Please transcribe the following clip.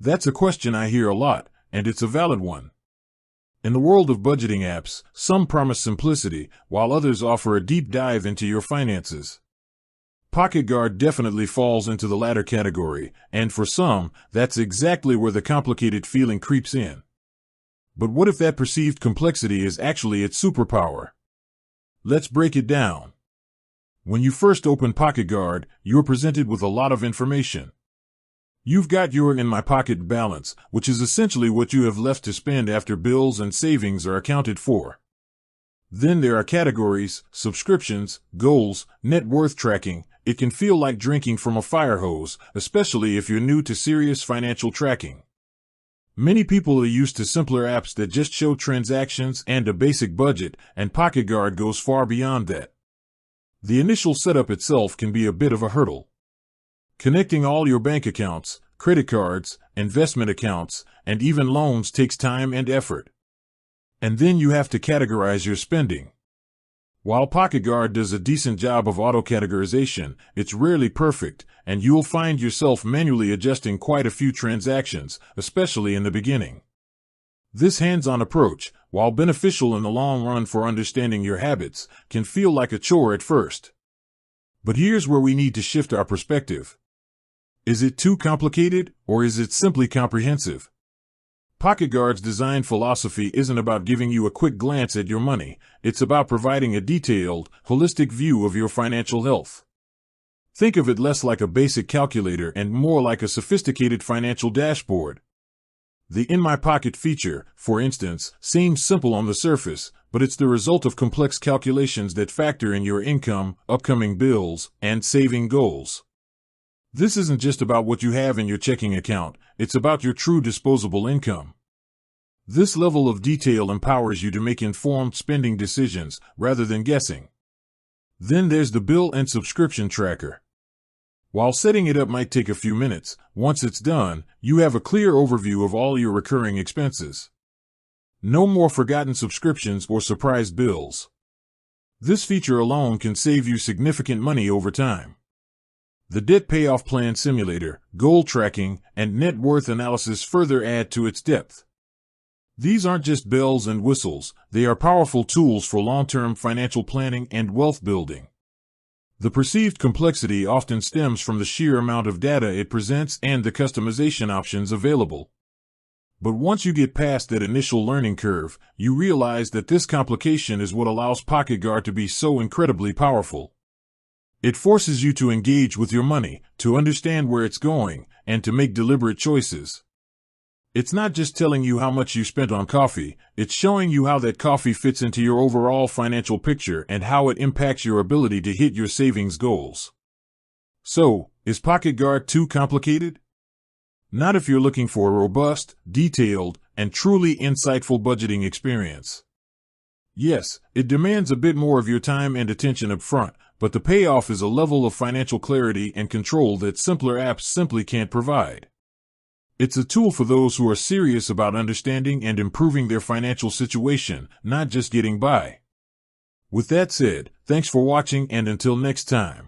That's a question I hear a lot, and it's a valid one. In the world of budgeting apps, some promise simplicity, while others offer a deep dive into your finances. Pocketguard definitely falls into the latter category, and for some, that's exactly where the complicated feeling creeps in. But what if that perceived complexity is actually its superpower? Let's break it down. When you first open Pocketguard, you're presented with a lot of information. You've got your in my pocket balance, which is essentially what you have left to spend after bills and savings are accounted for. Then there are categories, subscriptions, goals, net worth tracking. It can feel like drinking from a fire hose, especially if you're new to serious financial tracking. Many people are used to simpler apps that just show transactions and a basic budget, and Pocketguard goes far beyond that. The initial setup itself can be a bit of a hurdle. Connecting all your bank accounts, credit cards, investment accounts, and even loans takes time and effort. And then you have to categorize your spending. While Pocketguard does a decent job of auto-categorization, it's rarely perfect, and you'll find yourself manually adjusting quite a few transactions, especially in the beginning. This hands-on approach, while beneficial in the long run for understanding your habits, can feel like a chore at first. But here's where we need to shift our perspective. Is it too complicated, or is it simply comprehensive? Pocketguard's design philosophy isn't about giving you a quick glance at your money, it's about providing a detailed, holistic view of your financial health. Think of it less like a basic calculator and more like a sophisticated financial dashboard. The In My Pocket feature, for instance, seems simple on the surface, but it's the result of complex calculations that factor in your income, upcoming bills, and saving goals. This isn't just about what you have in your checking account, it's about your true disposable income. This level of detail empowers you to make informed spending decisions, rather than guessing. Then there's the bill and subscription tracker. While setting it up might take a few minutes, once it's done, you have a clear overview of all your recurring expenses. No more forgotten subscriptions or surprise bills. This feature alone can save you significant money over time. The debt payoff plan simulator, goal tracking, and net worth analysis further add to its depth. These aren't just bells and whistles, they are powerful tools for long-term financial planning and wealth building. The perceived complexity often stems from the sheer amount of data it presents and the customization options available. But once you get past that initial learning curve, you realize that this complication is what allows Pocketguard to be so incredibly powerful. It forces you to engage with your money, to understand where it's going, and to make deliberate choices. It's not just telling you how much you spent on coffee, it's showing you how that coffee fits into your overall financial picture and how it impacts your ability to hit your savings goals. So, is Pocketguard too complicated? Not if you're looking for a robust, detailed, and truly insightful budgeting experience. Yes, it demands a bit more of your time and attention up front, but the payoff is a level of financial clarity and control that simpler apps simply can't provide. It's a tool for those who are serious about understanding and improving their financial situation, not just getting by. With that said, thanks for watching and until next time.